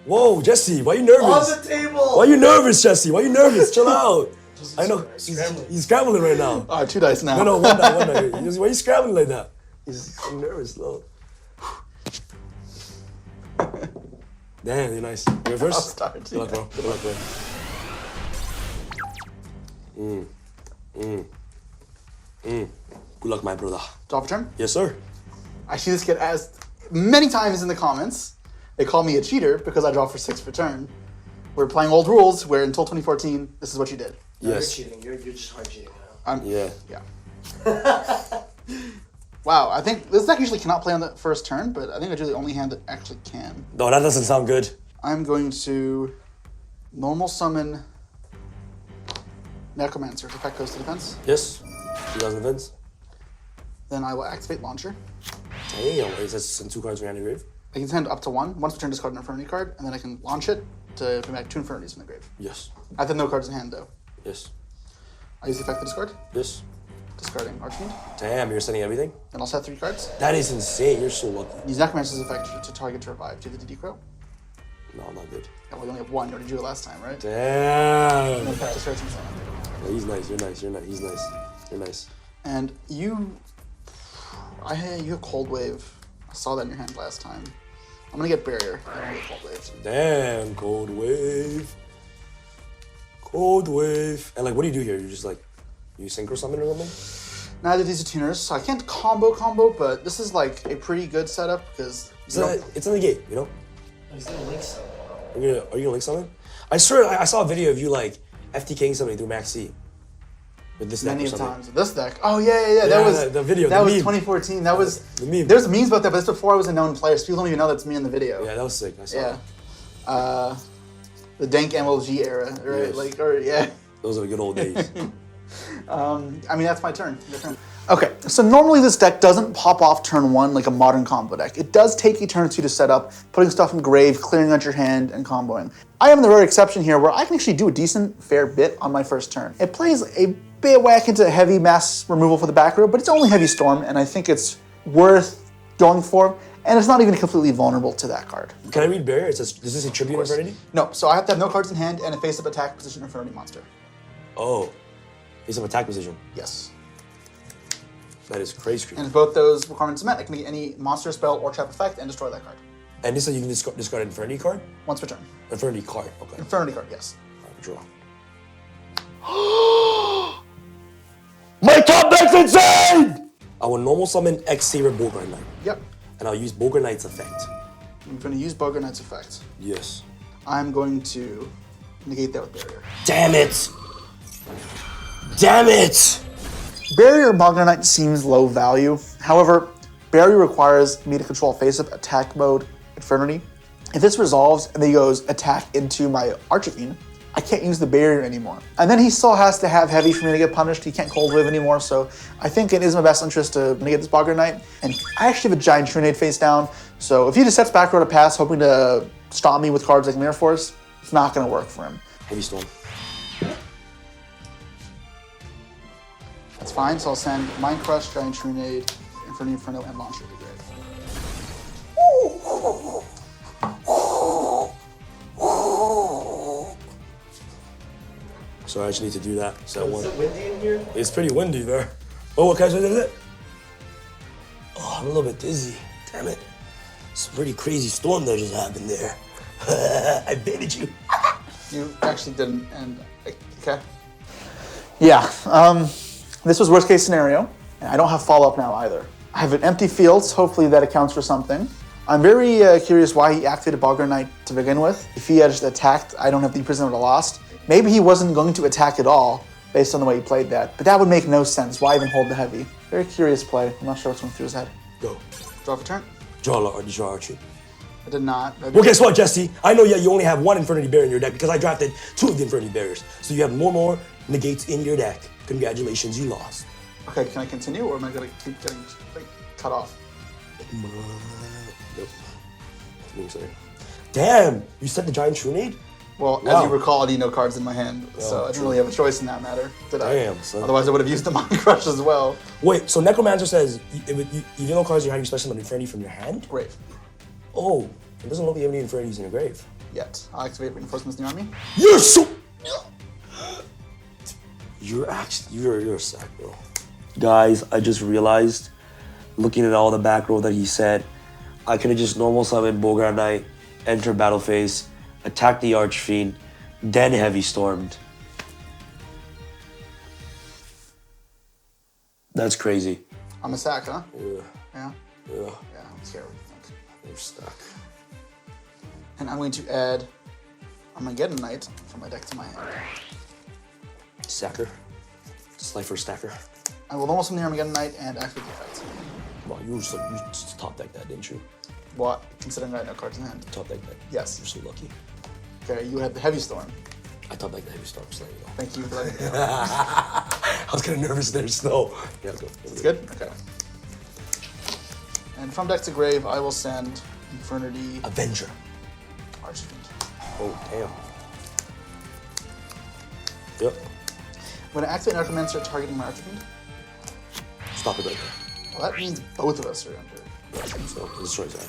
Whoa, Jesse, why are you nervous? On the table. Why are you nervous, Jesse? Why are you nervous? Chill out. I know. He's scrambling right now. All right, 2 dice now. No, one die. Why are you scrambling like that? He's so nervous, though. Damn, you're nice. You're I'll first? start. Good luck, bro. Good luck, bro. Good luck, my brother. Draw for turn. Yes, sir. I see this get asked many times in the comments. They call me a cheater because I draw for 6 per turn. We're playing old rules where until 2014, this is what you did. Yes. You're cheating. You're just hard cheating now. Yeah. Wow, I think this deck usually cannot play on the first turn, but I think I drew the only hand that actually can. No, that doesn't sound good. I'm going to normal summon Necromancer. If effect goes to defense. Yes. 2,000 defense. Then I will activate Launcher. Damn. It says send 2 cards from your hand to grave. I can send up to 1. Once per turn, discard an Infernity card, and then I can launch it to bring back 2 Infernities from the grave. Yes. I have no cards in hand, though. Yes. I use the effect to discard. Yes. Discarding Archfiend. Damn, you're sending everything? Then I'll set 3 cards. That is insane. You're so lucky. Use Necromancer's effect to target to revive. Do the DD Crow. No, not good. Oh, we only have 1. You already drew it last time, right? Damn. And effect discards himself. Yeah, he's nice. You're nice. You're nice. He's nice. You're nice. And you have Cold Wave. I saw that in your hand last time. I'm gonna get Barrier. I don't get Cold Wave. Damn, Cold Wave. Cold Wave. And like, what do you do here? You just like, you synchro summon or something? Neither of these are tuners, so I can't combo, but this is like a pretty good setup because It's in the gate, you know? He's gonna link something. Are you gonna link something? I swear, I saw a video of you like FTKing somebody through Max C. With this deck many or of something. times. This deck. Oh yeah. That was the video. That the was meme. 2014. That was the meme. There's memes about that, but that's before I was a known player. So people don't even know that's me in the video. Yeah, that was sick. I saw Yeah. that. The dank MLG era, right? Yes. Those are the good old days. I mean, that's my turn. Your turn. Okay, so normally this deck doesn't pop off turn 1 like a modern combo deck. It does take a turn or 2 to set up, putting stuff in grave, clearing out your hand, and comboing. I am the rare exception here where I can actually do a decent, fair bit on my first turn. It plays a bit whack into heavy mass removal for the back row, but it's only heavy storm, and I think it's worth going for, and it's not even completely vulnerable to that card. Can I read Barrier? It says, does this say Tribute Infernity? No, so I have to have no cards in hand and a face-up attack position Infernity monster. Oh. Face of attack position. Yes. That is crazy. And if both those requirements are met, I can get any monster, spell, or trap effect and destroy that card. And this is you can discard an Infernity card? Once per turn. Infernity card, okay. Infernity card, yes. Alright, draw. My top deck's insane! I will normal summon X Saber Bogart Knight. Yep. And I'll use Bogart Knight's effect. I'm going to use Bogart Knight's effect. Yes. I'm going to negate that with Barrier. Damn it! Damn it! Barrier Bogart Knight seems low value. However, Barrier requires me to control face-up attack mode Infernity. If this resolves and then he goes attack into my Archfiend, I can't use the Barrier anymore. And then he still has to have heavy for me to get punished. He can't Cold Wave anymore, so I think it is in my best interest to negate this Bogart Knight. And I actually have a giant Trinade face down, so if he just sets back row to pass, hoping to stop me with cards like Mirror Force, it's not gonna work for him. Heavy Storm. That's fine, so I'll send Mind Crush, Giant Trinade, Inferno, and Launcher to the grave. So I actually need to do that. So Is it windy in here? It's pretty windy there. Oh, what kind of is it? Oh, I'm a little bit dizzy. Damn it. It's a pretty crazy storm that just happened there. I baited you. You actually didn't, and okay. Yeah, this was worst case scenario, and I don't have follow-up now either. I have an empty field, so hopefully that accounts for something. I'm very curious why he activated Bogart Knight to begin with. If he had just attacked, I don't have the prisoner would have lost. Maybe he wasn't going to attack at all, based on the way he played that, but that would make no sense. Why even hold the heavy? Very curious play. I'm not sure what's going through his head. Go. Draw for turn? Draw Archie. I did not. Well, guess what, Jesse? I know you only have 1 Infernity Barrier in your deck because I drafted 2 of the Infernity Barriers. So you have more negates in your deck. Congratulations, you lost. Okay, can I continue, or am I going to keep getting cut off? Nope. Damn, you set the Giant Trinade? Well, Wow. as you recall, I need no cards in my hand, so I didn't really have a choice in that matter, did I? Damn, son. Otherwise, I would have used the Mind Crush as well. Wait, so Necromancer says, even though cards in your hand, you special an Infernity from your hand? Great. Oh, it doesn't look like you have any Infernities in your grave. Yet. I'll activate Reinforcements in the army. You're so... You're a sack, bro. Guys, I just realized, looking at all the back row that he said, I could have just normal summoned Bogart Knight, enter battle phase, attack the Archfiend, then heavy stormed. That's crazy. I'm a sack, huh? Yeah. Yeah? Yeah. Yeah, I'm scared. Okay. You're stuck. And I'm going to add Armageddon Knight from my deck to my hand. Sacker. Slifer stacker. I will almost summon the Armageddon Knight and activate the effect. Well, you just top deck that, didn't you? What? Considering I had no cards in hand. Top deck that. Yes. You're so lucky. Okay, you had the Heavy Storm. I top deck the heavy storm, just letting you know. Thank you for letting me know. I was kind of nervous there, Snow. Yeah, go. It's good? Okay. And from deck to grave, I will send Infernity Avenger. Archfiend. Oh, damn. Yep. When I activate Necromancer targeting my Archfiend, Stop it right there. well, that means both of us are under. Yeah, so it destroys that.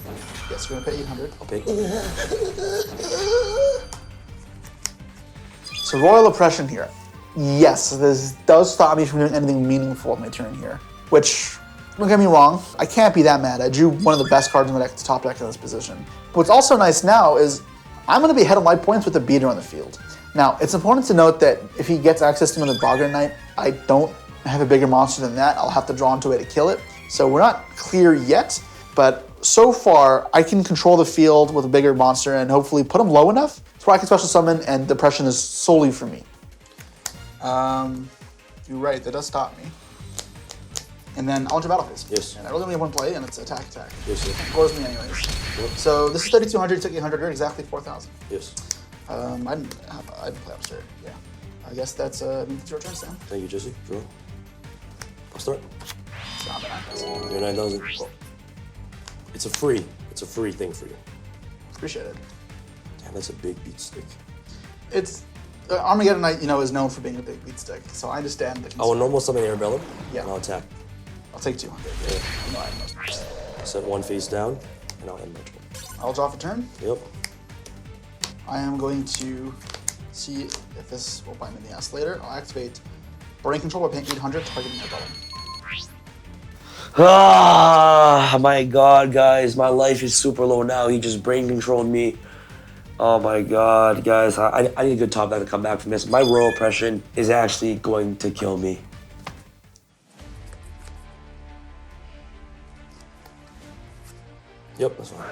Yes, we're gonna pay 800. I'll pay. So Royal Oppression here. Yes, this does stop me from doing anything meaningful with my turn here. Which, don't get me wrong, I can't be that mad. I drew one of the best cards in my deck to top deck in this position. What's also nice now is I'm going to be ahead of my points with a beater on the field. Now, it's important to note that if he gets access to another Bogger Knight, I don't have a bigger monster than that. I'll have to draw into a way to kill it. So we're not clear yet, but so far I can control the field with a bigger monster and hopefully put him low enough so I can special summon and Depression is solely for me. You're right, that does stop me. And then I'll enter battle phase. Yes. And I really only have one play, and it's attack. Yes, sir. It scores me anyways. Yep. So this is 3,200, took 800, exactly 4,000. Yes. I didn't play absurd. Yeah. I guess that's it's your turn, Sam. Thank you, Jesse. Draw. I'll start. So I'm at 9,000. You're 9,000. Oh. It's a free thing for you. Appreciate it. Damn, that's a big beat stick. It's Armageddon Knight, is known for being a big beat stick, so I understand the concern. I will normal summon Arabella. Yeah. And I'll attack. I'll take 200. Yeah. I have no. Set one face down, and I'll end my turn. I'll draw for turn. Yep. I am going to see if this will bite me in the ass later. I'll activate Brain Control by paying 800, targeting Arabella. Ah, my God, guys, my life is super low now. He just brain controlled me. Oh my God, guys, I need a good top deck to come back from this. My Royal Oppression is actually going to kill me. Yep, that's fine.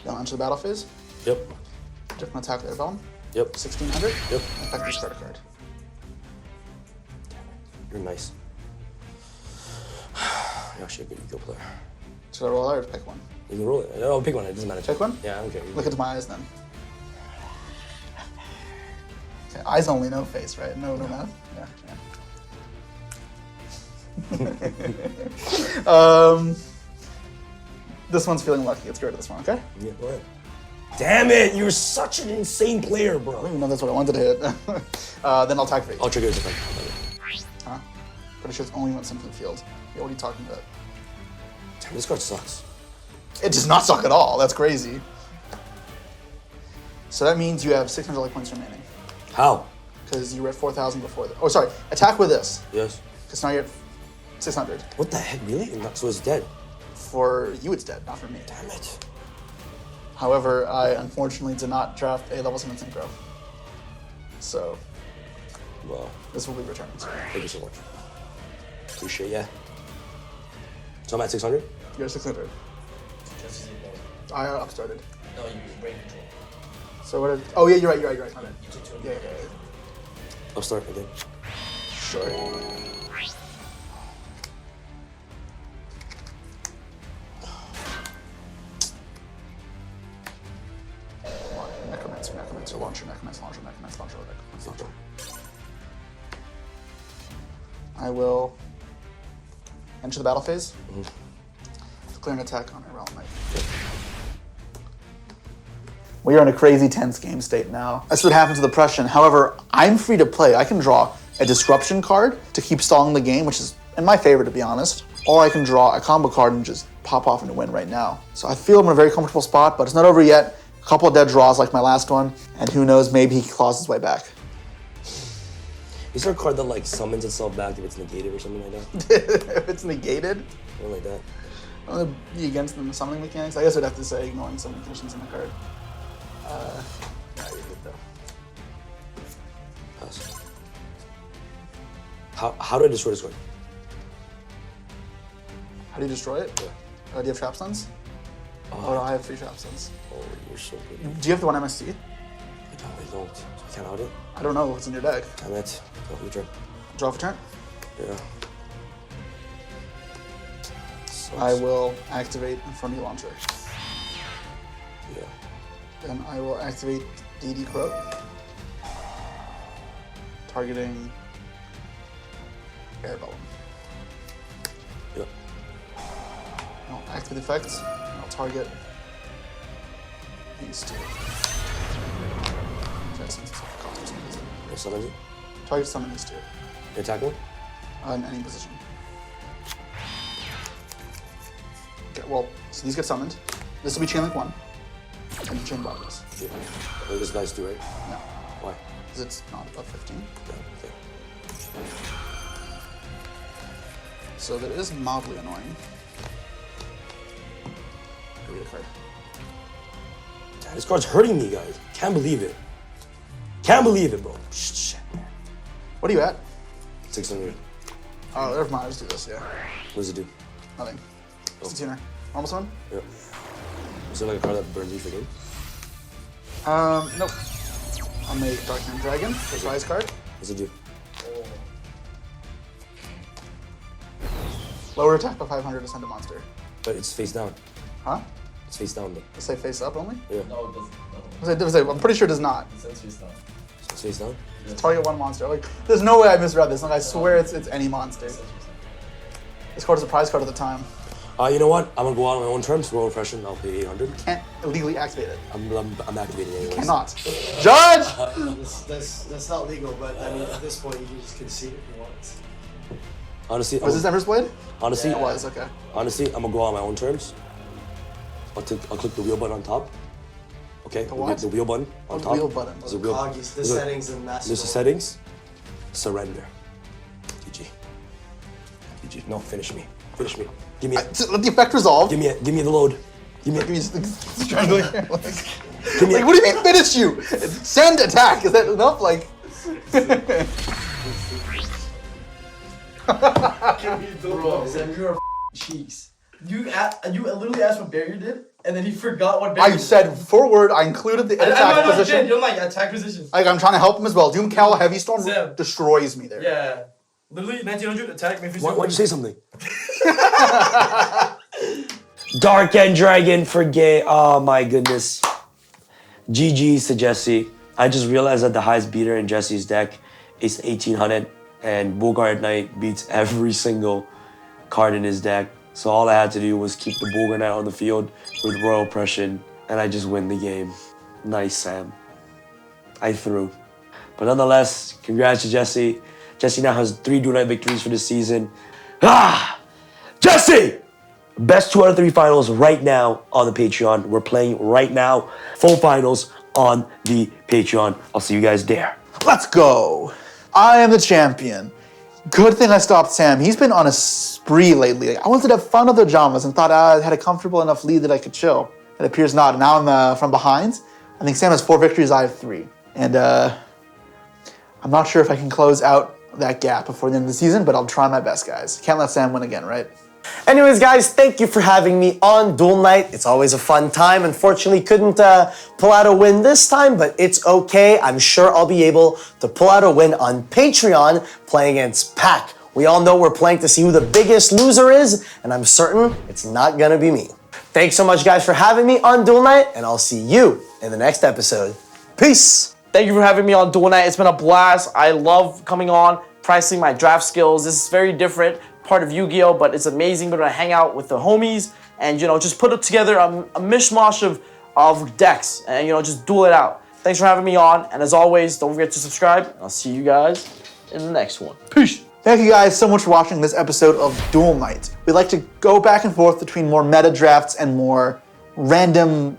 Then enter the battle phase. Yep, Different attack with Arabella. yep, 1,600. yep. Effect discard a card. You're nice. You're actually a good ego player. Should I roll out or pick one? You can roll it. No, pick one. It doesn't matter. Pick one? Yeah, okay. Look into my eyes then. Okay, eyes only, no face, right? No mouth? Yeah. This one's feeling lucky. Let's get rid of this one, okay? Yeah, go ahead. Damn it! You're such an insane player, I bro. don't even know that's what I wanted to hit. Then I'll attack for 8. I'll trigger his effect. Huh? Pretty sure it's only when it's into the field. Yeah, what are you talking about? Damn, this card sucks. It does not suck at all. That's crazy. So that means you have 600 life points remaining. How? Because you were at 4,000 before. Oh, sorry. Attack with this. Yes. Because now you're at 600. What the heck, really? So it's dead. For you, it's dead, not for me. Damn it. However, I unfortunately did not draft a level 7 synchro. So Well, this will be returned. thank you so much. Appreciate ya. So I'm at 600? You're at 600. I upstarted. No, you brain control. So what? Oh yeah, you're right. My bad. Yeah. Upstart again. Sure. Necromancer, launcher. I will enter the battle phase. Declare an attack on a Realm Knight. We are in a crazy tense game state now. That's what happens with Oppression. However, I'm free to play. I can draw a Disruption card to keep stalling the game, which is in my favor, to be honest. Or I can draw a combo card and just pop off and win right now. So I feel I'm in a very comfortable spot, but it's not over yet. A couple of dead draws like my last one, and who knows, maybe he claws his way back. Is there a card that like summons itself back if it's negated or something like that? If it's negated, Something like that. I'm gonna be against the summoning mechanics. I guess I'd have to say ignoring some conditions in the card. Nah, you're good though. Pass. How do I destroy this card? How do you destroy it? Yeah. Do you have trap stuns? Oh, no, I have 3 trap stuns. Oh, you're so good. Do you have the one MST? I don't. I can't out it. I don't know what's in your deck. Damn it. Go for your turn. Draw for turn. Yeah. I will activate Infernity Launcher. Yeah. Then I will activate DD Corrupt. Targeting Air Golem. Yeah. I'll activate the effects. And I'll target these 2. No summons it. Target summon these 2. You attack one? In any position. Okay, well, so these get summoned. This will be Chain Link 1. And Chain Bottomless. Yeah. Oh, this is nice too, right? No, Why? because it's not above 15. Yeah, okay. So that is mildly annoying. Read a card. Damn, this card's hurting me, guys. Can't believe it. Can't believe it, bro. Shit, man. What are you at? 600. Oh, never mind. I'll just do this, yeah. What does it do? Nothing. Just a tuner. Normal summon? Yeah. Is there like a card that burns you for game? Nope. I'll make Dark Dragon, surprise card. What does it do? Lower attack by 500 to send a monster. But it's face down. Huh? It's face down though. Let's say face up only? Yeah. No, it doesn't. No. I'm pretty sure it does not. It says face down. So it's face down? Target 1 monster. Like, there's no way I misread this. Like, I swear it's any monster. This card is a prize card at the time. You know what? I'm gonna go out on my own terms. Roll impression. I'll pay 800. Can't illegally activate it. I'm activating it anyways. Cannot. Judge! That's not legal, but I mean, at this point, you can just concede if you want. Honestly, Was this Ember's Blade? honestly, It was, okay. honestly, I'm gonna go out on my own terms. I'll click the wheel button on top. Okay. The what? The wheel button on The top. wheel button. There's a wheel. Coggies, the there's a- settings and master. There's the settings. Surrender. GG. GG. No, finish me. Finish me. Give me. Let the effect resolve. Give me the load. Give me. Give me strangling here. Like, Give me. like, what do you mean finish you? Send attack. Is that enough? Like. Bro, Sam, you're a cheeks. You literally asked what barrier did, and then he forgot what barrier I said forward. I included the attack position. You're like attack position. Like, I'm trying to help him as well. Doom Cal Heavy Storm Sam. destroys me there. Yeah. Literally 1900 attack. Why'd you say something? Dark and Dragon for gay. Oh my goodness. GG's to Jesse. I just realized that the highest beater in Jesse's deck is 1800, and Bulgard Knight beats every single card in his deck. So all I had to do was keep the Bulgard Knight on the field with Royal Oppression, and I just win the game. Nice, Sam. I threw. But nonetheless, congrats to Jesse. Jesse now has 3 Duel Knight victories for this season. Jesse! Best 2 out of 3 finals right now on the Patreon. We're playing right now. Full finals on the Patreon. I'll see you guys there. Let's go. I am the champion. Good thing I stopped Sam. He's been on a spree lately. Like, I wanted to have fun with the Jamas and thought I had a comfortable enough lead that I could chill. It appears not. Now I'm from behind. I think Sam has 4 victories. I have 3. And I'm not sure if I can close out that gap before the end of the season, but I'll try my best, guys. Can't let Sam win again, right? Anyways, guys, thank you for having me on Duel Night. It's always a fun time. Unfortunately, couldn't pull out a win this time, but it's okay. I'm sure I'll be able to pull out a win on Patreon playing against Pac. We all know we're playing to see who the biggest loser is, and I'm certain it's not gonna be me. Thanks so much, guys, for having me on Duel Night, and I'll see you in the next episode. Peace. Thank you for having me on Duel Night. It's been a blast. I love coming on, practicing my draft skills. This is very different part of Yu-Gi-Oh, but it's amazing. We're gonna hang out with the homies and, you know, just put together a mishmash of decks and, you know, just duel it out. Thanks for having me on, and as always, don't forget to subscribe. I'll see you guys in the next one. Peace. Thank you guys so much for watching this episode of Duel Night. We like to go back and forth between more meta drafts and more random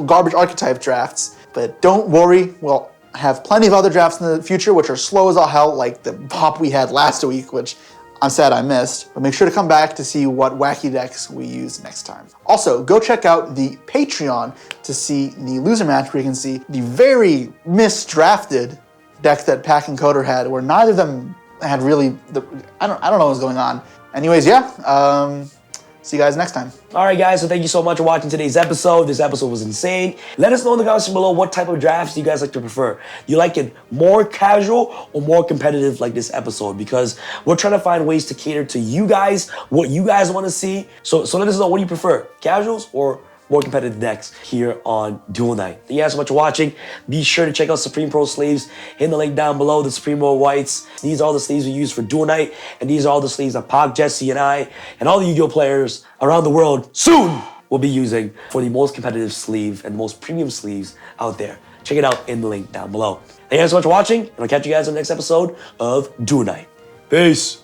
garbage archetype drafts, but don't worry, we'll have plenty of other drafts in the future which are slow as all hell, like the pop we had last week, which I'm sad I missed, but make sure to come back to see what wacky decks we use next time. Also, go check out the Patreon to see the loser match where you can see the very misdrafted deck that Pac and Coder had, where neither of them had really, I don't know what was going on. Anyways, yeah, See you guys next time. All right, guys, so thank you so much for watching today's episode. This episode was insane. Let us know in the comments below what type of drafts you guys like to prefer. You like it more casual or more competitive like this episode? Because we're trying to find ways to cater to you guys, what you guys want to see. So let us know, what do you prefer, casuals or more competitive decks here on Duel Night? Thank you guys so much for watching. Be sure to check out Supreme Pro sleeves in the link down below, the Supreme Pro whites. These are all the sleeves we use for Duel Night, and these are all the sleeves that Pac, Jesse, and I, and all the Yu-Gi-Oh players around the world soon will be using for the most competitive sleeve and the most premium sleeves out there. Check it out in the link down below. Thank you guys so much for watching, and I'll catch you guys on the next episode of Duel Night. Peace.